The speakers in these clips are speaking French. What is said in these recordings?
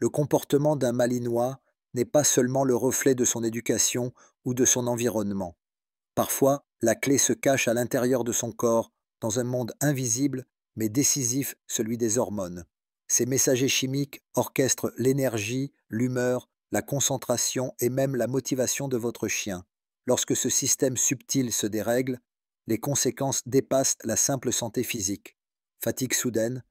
Le comportement d'un Malinois n'est pas seulement le reflet de son éducation ou de son environnement. Parfois, la clé se cache à l'intérieur de son corps, dans un monde invisible mais décisif, celui des hormones. Ces messagers chimiques orchestrent l'énergie, l'humeur, la concentration et même la motivation de votre chien. Lorsque ce système subtil se dérègle, les conséquences dépassent la simple santé physique. Fatigue soudaine,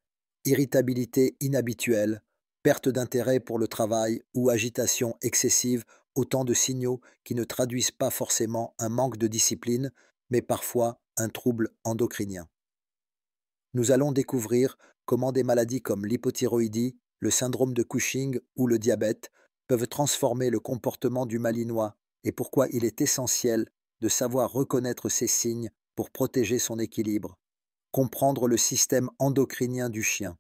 irritabilité inhabituelle, perte d'intérêt pour le travail ou agitation excessive, autant de signaux qui ne traduisent pas forcément un manque de discipline, mais parfois un trouble endocrinien. Nous allons découvrir comment des maladies comme l'hypothyroïdie, le syndrome de Cushing ou le diabète peuvent transformer le comportement du Malinois et pourquoi il est essentiel de savoir reconnaître ces signes pour protéger son équilibre, comprendre le système endocrinien du chien.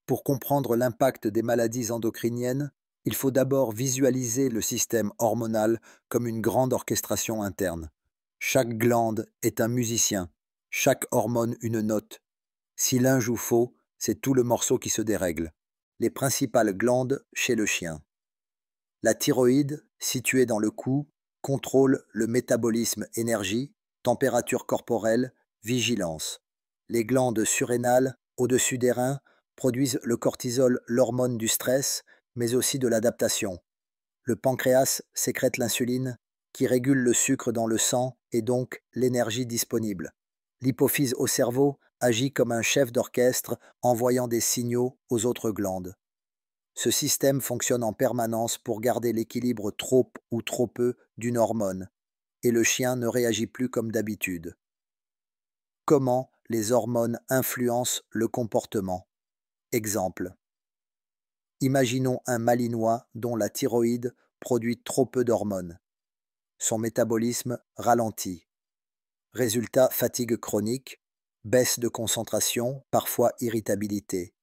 Pour comprendre l'impact des maladies endocriniennes, il faut d'abord visualiser le système hormonal comme une grande orchestration interne. Chaque glande est un musicien, chaque hormone une note. Si l'un joue faux, c'est tout le morceau qui se dérègle. Les principales glandes chez le chien. La thyroïde, située dans le cou, contrôle le métabolisme énergie, température corporelle, vigilance. Les glandes surrénales, au-dessus des reins, produisent le cortisol, l'hormone du stress, mais aussi de l'adaptation. Le pancréas sécrète l'insuline, qui régule le sucre dans le sang et donc l'énergie disponible. L'hypophyse au cerveau agit comme un chef d'orchestre envoyant des signaux aux autres glandes. Ce système fonctionne en permanence pour garder l'équilibre trop ou trop peu d'une hormone, et le chien ne réagit plus comme d'habitude. Comment les hormones influencent le comportement? Exemple. Imaginons un Malinois dont la thyroïde produit trop peu d'hormones. Son métabolisme ralentit. Résultat, fatigue chronique, baisse de concentration, parfois irritabilité.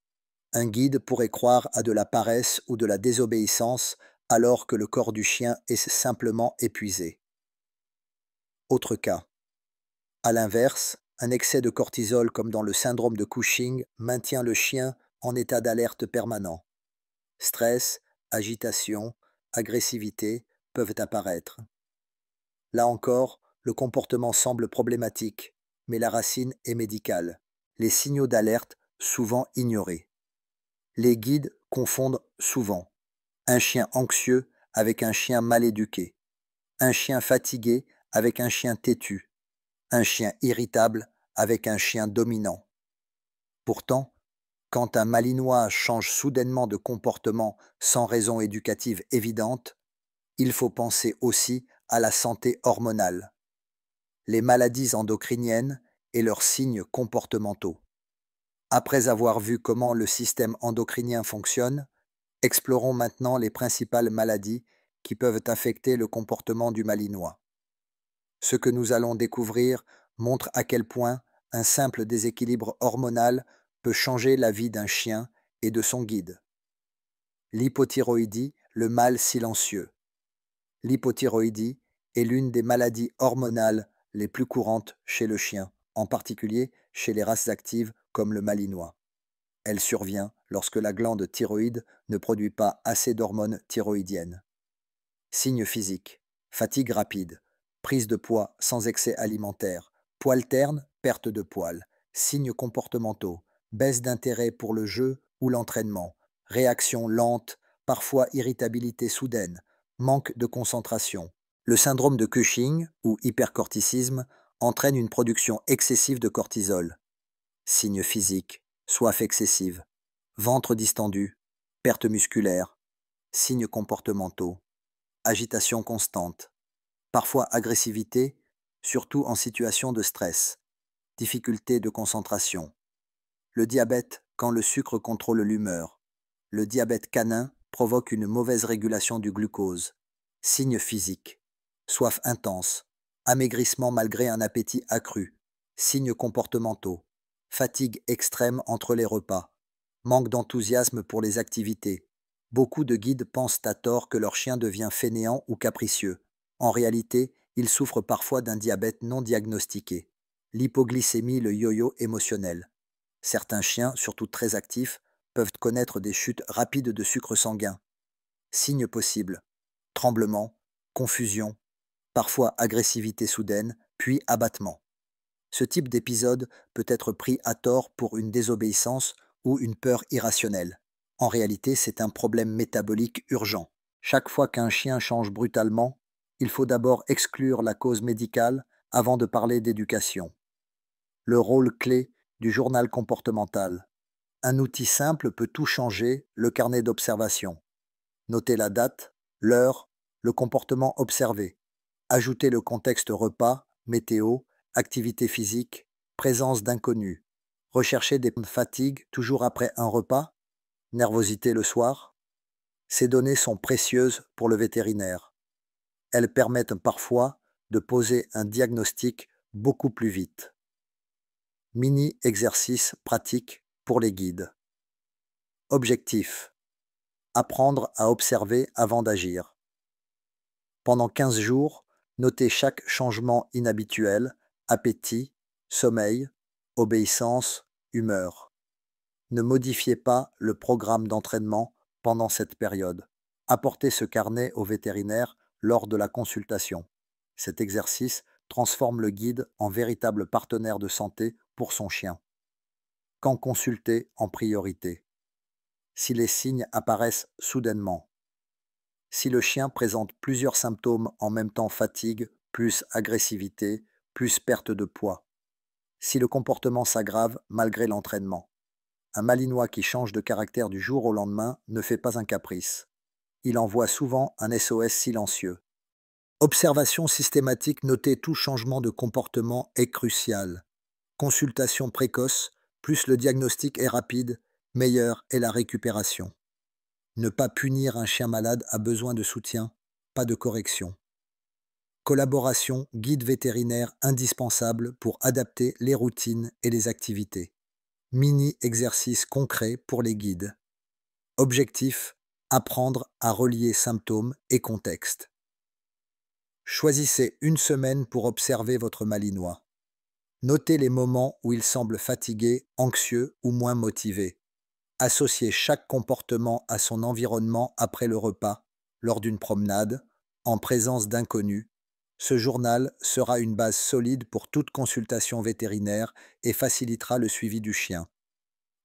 Un guide pourrait croire à de la paresse ou de la désobéissance alors que le corps du chien est simplement épuisé. Autre cas. À l'inverse, un excès de cortisol comme dans le syndrome de Cushing maintient le chien en état d'alerte permanent. Stress, agitation, agressivité peuvent apparaître. Là encore, le comportement semble problématique, mais la racine est médicale. Les signaux d'alerte souvent ignorés. Les guides confondent souvent un chien anxieux avec un chien mal éduqué, un chien fatigué avec un chien têtu, un chien irritable avec un chien dominant. Pourtant, quand un Malinois change soudainement de comportement sans raison éducative évidente, il faut penser aussi à la santé hormonale, les maladies endocriniennes et leurs signes comportementaux. Après avoir vu comment le système endocrinien fonctionne, explorons maintenant les principales maladies qui peuvent affecter le comportement du Malinois. Ce que nous allons découvrir montre à quel point un simple déséquilibre hormonal peut changer la vie d'un chien et de son guide. L'hypothyroïdie, le mal silencieux. L'hypothyroïdie est l'une des maladies hormonales les plus courantes chez le chien, en particulier chez les races actives comme le Malinois. Elle survient lorsque la glande thyroïde ne produit pas assez d'hormones thyroïdiennes. Signes physiques. Fatigue rapide. Prise de poids sans excès alimentaire. Poils ternes, perte de poils. Signes comportementaux. Baisse d'intérêt pour le jeu ou l'entraînement. Réaction lente, parfois irritabilité soudaine. Manque de concentration. Le syndrome de Cushing, ou hypercorticisme, entraîne une production excessive de cortisol. Signes physiques. Soif excessive. Ventre distendu. Perte musculaire. Signes comportementaux. Agitation constante, parfois agressivité, surtout en situation de stress, difficulté de concentration. Le diabète quand le sucre contrôle l'humeur. Le diabète canin provoque une mauvaise régulation du glucose. Signes physiques, soif intense, amaigrissement malgré un appétit accru. Signes comportementaux, fatigue extrême entre les repas, manque d'enthousiasme pour les activités. Beaucoup de guides pensent à tort que leur chien devient fainéant ou capricieux. En réalité, ils souffrent parfois d'un diabète non diagnostiqué. L'hypoglycémie, le yo-yo émotionnel. Certains chiens, surtout très actifs, peuvent connaître des chutes rapides de sucre sanguin. Signes possibles: tremblements, confusion, parfois agressivité soudaine, puis abattement. Ce type d'épisode peut être pris à tort pour une désobéissance ou une peur irrationnelle. En réalité, c'est un problème métabolique urgent. Chaque fois qu'un chien change brutalement, il faut d'abord exclure la cause médicale avant de parler d'éducation. Le rôle clé du journal comportemental. Un outil simple peut tout changer, le carnet d'observation. Notez la date, l'heure, le comportement observé. Ajoutez le contexte repas, météo, activité physique, présence d'inconnus. Recherchez des fatigues toujours après un repas, nervosité le soir. Ces données sont précieuses pour le vétérinaire. Elles permettent parfois de poser un diagnostic beaucoup plus vite. Mini-exercice pratique pour les guides. Objectif: apprendre à observer avant d'agir. Pendant 15 jours, notez chaque changement inhabituel: appétit, sommeil, obéissance, humeur. Ne modifiez pas le programme d'entraînement pendant cette période. Apportez ce carnet au vétérinaire lors de la consultation. Cet exercice transforme le guide en véritable partenaire de santé pour son chien. Quand consulter en priorité? Si les signes apparaissent soudainement. Si le chien présente plusieurs symptômes en même temps: fatigue, plus agressivité, plus perte de poids. Si le comportement s'aggrave malgré l'entraînement. Un malinois qui change de caractère du jour au lendemain ne fait pas un caprice. Il envoie souvent un SOS silencieux. Observation systématique: noter tout changement de comportement est crucial. Consultation précoce: plus le diagnostic est rapide, meilleure est la récupération. Ne pas punir un chien malade a besoin de soutien, pas de correction. Collaboration guide vétérinaire indispensable pour adapter les routines et les activités. Mini-exercice concret pour les guides. Objectif: apprendre à relier symptômes et contexte. Choisissez une semaine pour observer votre malinois. Notez les moments où il semble fatigué, anxieux ou moins motivé. Associez chaque comportement à son environnement après le repas, lors d'une promenade, en présence d'inconnus. Ce journal sera une base solide pour toute consultation vétérinaire et facilitera le suivi du chien.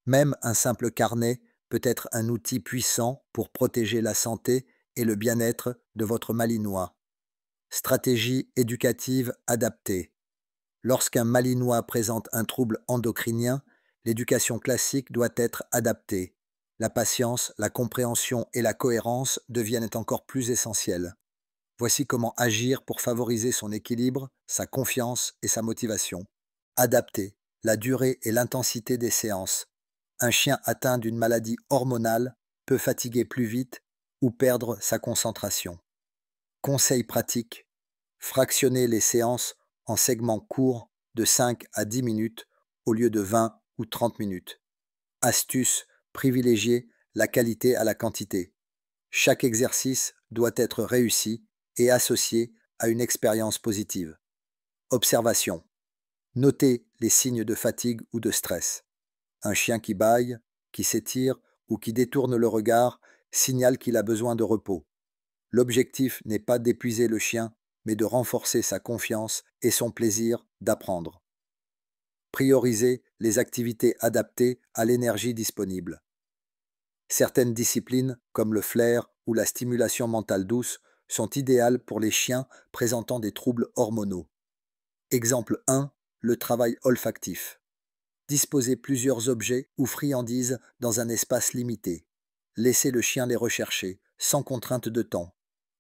Même un simple carnet peut être un outil puissant pour protéger la santé et le bien-être de votre malinois. Stratégie éducative adaptée. Lorsqu'un malinois présente un trouble endocrinien, l'éducation classique doit être adaptée. La patience, la compréhension et la cohérence deviennent encore plus essentielles. Voici comment agir pour favoriser son équilibre, sa confiance et sa motivation. Adapter la durée et l'intensité des séances. Un chien atteint d'une maladie hormonale peut fatiguer plus vite ou perdre sa concentration. Conseils pratiques: fractionner les séances en segments courts de 5 à 10 minutes au lieu de 20 ou 30 minutes. Astuce: privilégier la qualité à la quantité. Chaque exercice doit être réussi et associé à une expérience positive. Observation: notez les signes de fatigue ou de stress. Un chien qui bâille, qui s'étire ou qui détourne le regard signale qu'il a besoin de repos. L'objectif n'est pas d'épuiser le chien, mais de renforcer sa confiance et son plaisir d'apprendre. Prioriser les activités adaptées à l'énergie disponible. Certaines disciplines, comme le flair ou la stimulation mentale douce, sont idéales pour les chiens présentant des troubles hormonaux. Exemple 1, le travail olfactif. Disposez plusieurs objets ou friandises dans un espace limité. Laissez le chien les rechercher, sans contrainte de temps.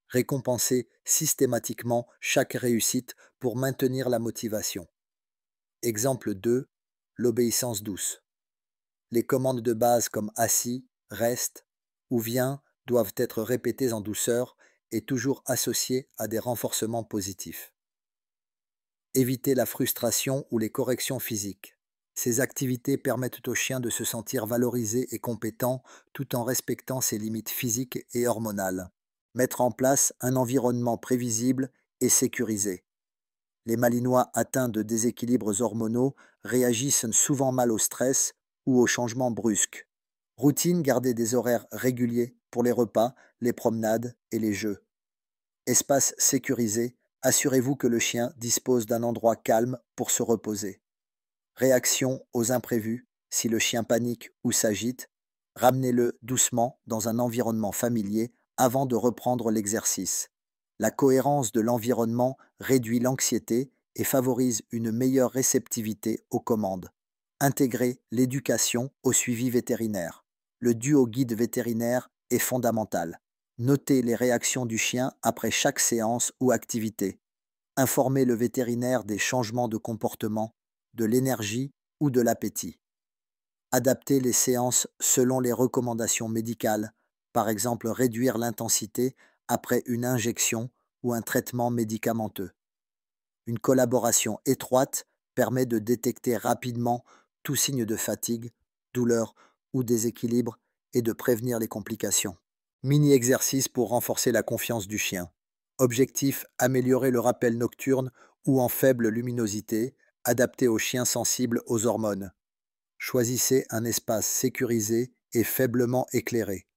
Récompensez systématiquement chaque réussite pour maintenir la motivation. Exemple 2, l'obéissance douce. Les commandes de base comme assis, reste ou viens doivent être répétées en douceur et toujours associées à des renforcements positifs. Évitez la frustration ou les corrections physiques. Ces activités permettent au chien de se sentir valorisé et compétent tout en respectant ses limites physiques et hormonales. Mettre en place un environnement prévisible et sécurisé. Les malinois atteints de déséquilibres hormonaux réagissent souvent mal au stress ou aux changements brusques. Routine, gardez des horaires réguliers pour les repas, les promenades et les jeux. Espace sécurisé, assurez-vous que le chien dispose d'un endroit calme pour se reposer. Réaction aux imprévus, si le chien panique ou s'agite, ramenez-le doucement dans un environnement familier avant de reprendre l'exercice. La cohérence de l'environnement réduit l'anxiété et favorise une meilleure réceptivité aux commandes. Intégrez l'éducation au suivi vétérinaire. Le duo guide vétérinaire est fondamental. Notez les réactions du chien après chaque séance ou activité. Informez le vétérinaire des changements de comportement, de l'énergie ou de l'appétit. Adaptez les séances selon les recommandations médicales, par exemple réduire l'intensité après une injection ou un traitement médicamenteux. Une collaboration étroite permet de détecter rapidement tout signe de fatigue, douleur ou déséquilibre et de prévenir les complications. Mini-exercice pour renforcer la confiance du chien. Objectif, améliorer le rappel nocturne ou en faible luminosité, adapté aux chiens sensibles aux hormones. Choisissez un espace sécurisé et faiblement éclairé.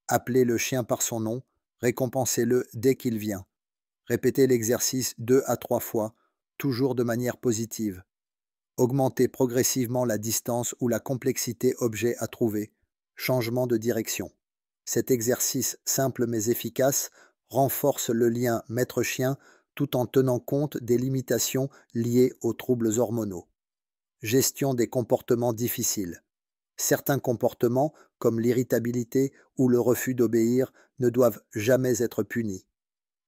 Appelez le chien par son nom, récompensez-le dès qu'il vient. Répétez l'exercice 2 à 3 fois, toujours de manière positive. Augmentez progressivement la distance ou la complexité objet à trouver. Changement de direction. Cet exercice simple mais efficace renforce le lien maître-chien tout en tenant compte des limitations liées aux troubles hormonaux. Gestion des comportements difficiles. Certains comportements, comme l'irritabilité ou le refus d'obéir, ne doivent jamais être punis.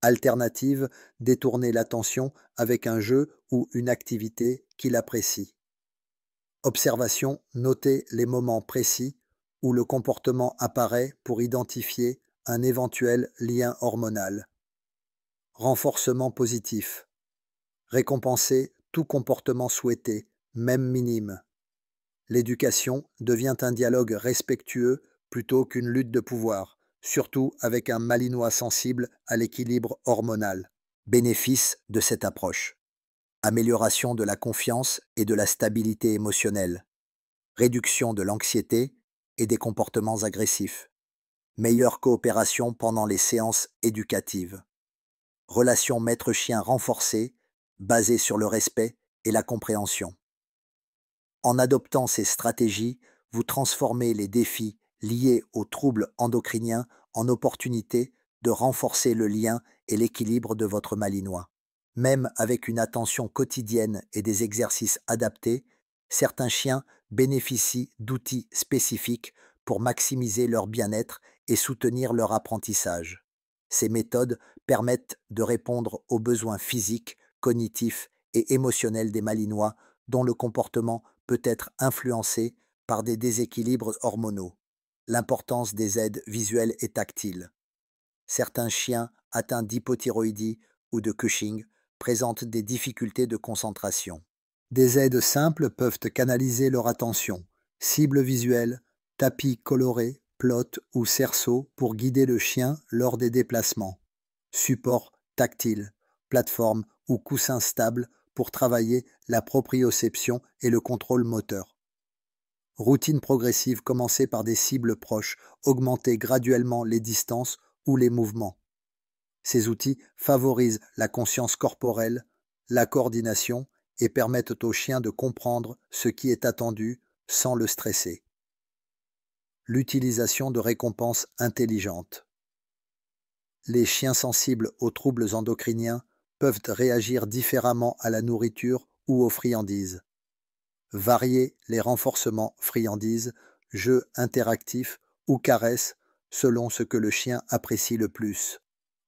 Alternative, détourner l'attention avec un jeu ou une activité qu'il apprécie. Observation, notez les moments précis où le comportement apparaît pour identifier un éventuel lien hormonal. Renforcement positif. Récompenser tout comportement souhaité, même minime. L'éducation devient un dialogue respectueux plutôt qu'une lutte de pouvoir, surtout avec un Malinois sensible à l'équilibre hormonal. Bénéfice de cette approche. Amélioration de la confiance et de la stabilité émotionnelle. Réduction de l'anxiété et des comportements agressifs. Meilleure coopération pendant les séances éducatives. Relation maître-chien renforcée, basée sur le respect et la compréhension. En adoptant ces stratégies, vous transformez les défis liés aux troubles endocriniens en opportunités de renforcer le lien et l'équilibre de votre Malinois. Même avec une attention quotidienne et des exercices adaptés, certains chiens bénéficient d'outils spécifiques pour maximiser leur bien-être et soutenir leur apprentissage. Ces méthodes permettent de répondre aux besoins physiques, cognitifs et émotionnels des Malinois dont le comportement peut être influencé par des déséquilibres hormonaux. L'importance des aides visuelles et tactiles. Certains chiens atteints d'hypothyroïdie ou de Cushing présentent des difficultés de concentration. Des aides simples peuvent canaliser leur attention. Cibles visuelles, tapis colorés, plots ou cerceaux pour guider le chien lors des déplacements. Support tactile, plateforme ou coussin stable pour travailler la proprioception et le contrôle moteur. Routine progressive commencée par des cibles proches, augmenter graduellement les distances ou les mouvements. Ces outils favorisent la conscience corporelle, la coordination et permettent au chien de comprendre ce qui est attendu sans le stresser. L'utilisation de récompenses intelligentes. Les chiens sensibles aux troubles endocriniens peuvent réagir différemment à la nourriture ou aux friandises. Varier les renforcements friandises, jeux interactifs ou caresses selon ce que le chien apprécie le plus.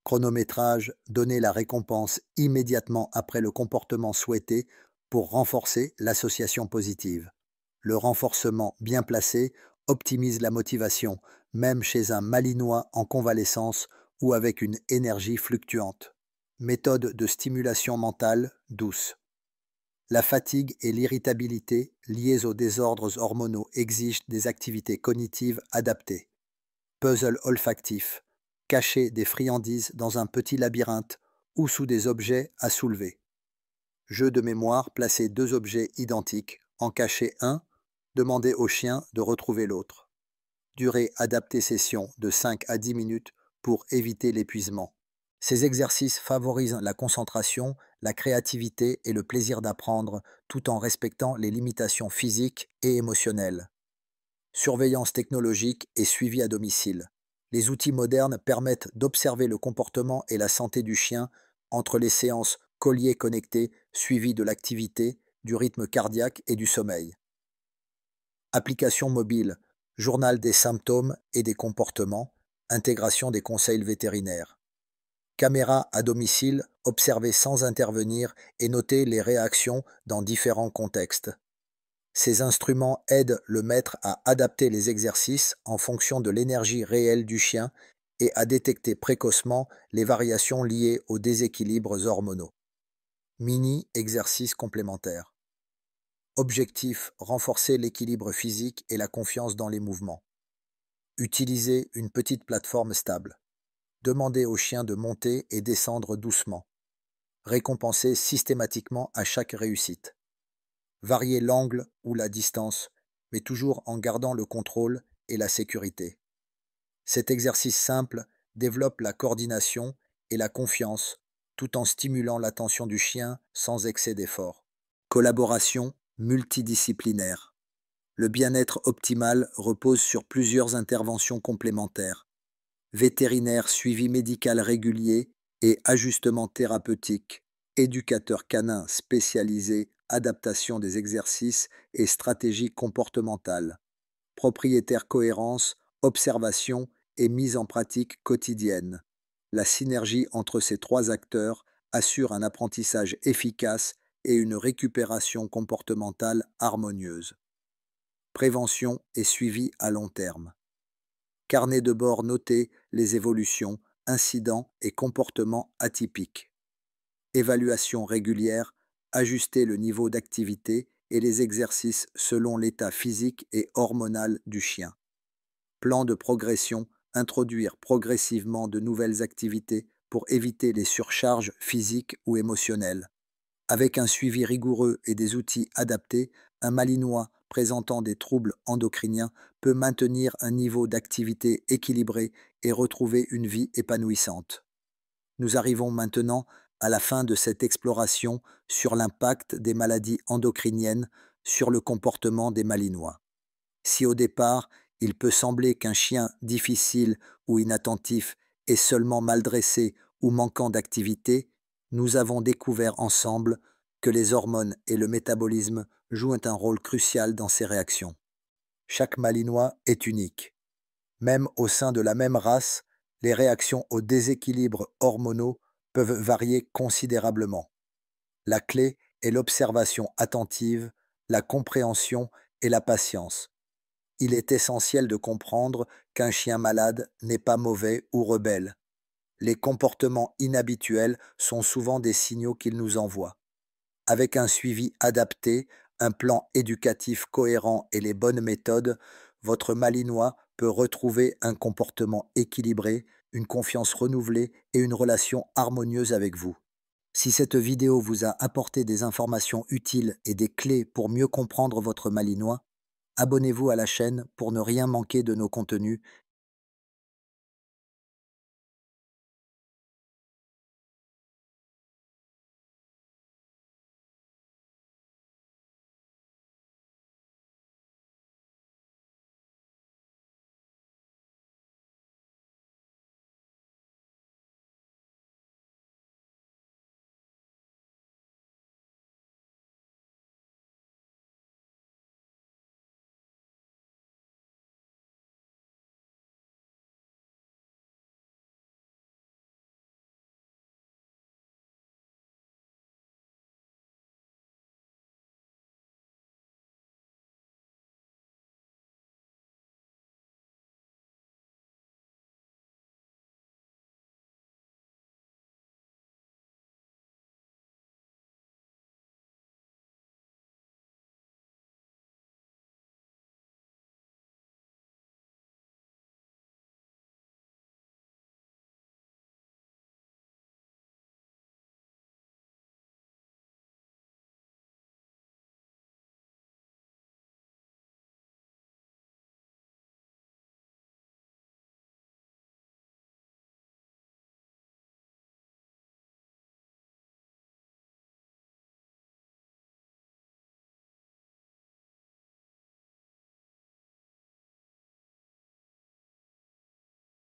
Chronométrage, donner la récompense immédiatement après le comportement souhaité pour renforcer l'association positive. Le renforcement bien placé optimise la motivation, même chez un Malinois en convalescence ou avec une énergie fluctuante. Méthode de stimulation mentale douce. La fatigue et l'irritabilité liées aux désordres hormonaux exigent des activités cognitives adaptées. Puzzle olfactif. Cacher des friandises dans un petit labyrinthe ou sous des objets à soulever. Jeu de mémoire, placer deux objets identiques, en cacher un, demander au chien de retrouver l'autre. Durée adaptée session de 5 à 10 minutes pour éviter l'épuisement. Ces exercices favorisent la concentration, la créativité et le plaisir d'apprendre tout en respectant les limitations physiques et émotionnelles. Surveillance technologique et suivi à domicile. Les outils modernes permettent d'observer le comportement et la santé du chien entre les séances collier connecté suivies de l'activité, du rythme cardiaque et du sommeil. Application mobile, journal des symptômes et des comportements, intégration des conseils vétérinaires. Caméra à domicile, observer sans intervenir et noter les réactions dans différents contextes. Ces instruments aident le maître à adapter les exercices en fonction de l'énergie réelle du chien et à détecter précocement les variations liées aux déséquilibres hormonaux. Mini-exercices complémentaires. Objectif, renforcer l'équilibre physique et la confiance dans les mouvements. Utiliser une petite plateforme stable. Demandez au chien de monter et descendre doucement. Récompenser systématiquement à chaque réussite. Varier l'angle ou la distance, mais toujours en gardant le contrôle et la sécurité. Cet exercice simple développe la coordination et la confiance tout en stimulant l'attention du chien sans excès d'effort. Collaboration multidisciplinaire. Le bien-être optimal repose sur plusieurs interventions complémentaires. Vétérinaire suivi médical régulier et ajustement thérapeutique, éducateur canin spécialisé, adaptation des exercices et stratégie comportementale, propriétaire cohérence, observation et mise en pratique quotidienne. La synergie entre ces trois acteurs assure un apprentissage efficace et une récupération comportementale harmonieuse. Prévention et suivi à long terme. Carnet de bord noté les évolutions, incidents et comportements atypiques. Évaluation régulière, ajuster le niveau d'activité et les exercices selon l'état physique et hormonal du chien. Plan de progression, introduire progressivement de nouvelles activités pour éviter les surcharges physiques ou émotionnelles. Avec un suivi rigoureux et des outils adaptés, un Malinois présentant des troubles endocriniens peut maintenir un niveau d'activité équilibré et retrouver une vie épanouissante. Nous arrivons maintenant à la fin de cette exploration sur l'impact des maladies endocriniennes sur le comportement des Malinois. Si au départ, il peut sembler qu'un chien difficile ou inattentif est seulement mal dressé ou manquant d'activité, nous avons découvert ensemble que les hormones et le métabolisme jouent un rôle crucial dans ces réactions. Chaque Malinois est unique. Même au sein de la même race, les réactions aux déséquilibres hormonaux peuvent varier considérablement. La clé est l'observation attentive, la compréhension et la patience. Il est essentiel de comprendre qu'un chien malade n'est pas mauvais ou rebelle. Les comportements inhabituels sont souvent des signaux qu'il nous envoie. Avec un suivi adapté, un plan éducatif cohérent et les bonnes méthodes, votre Malinois peut retrouver un comportement équilibré, une confiance renouvelée et une relation harmonieuse avec vous. Si cette vidéo vous a apporté des informations utiles et des clés pour mieux comprendre votre Malinois, abonnez-vous à la chaîne pour ne rien manquer de nos contenus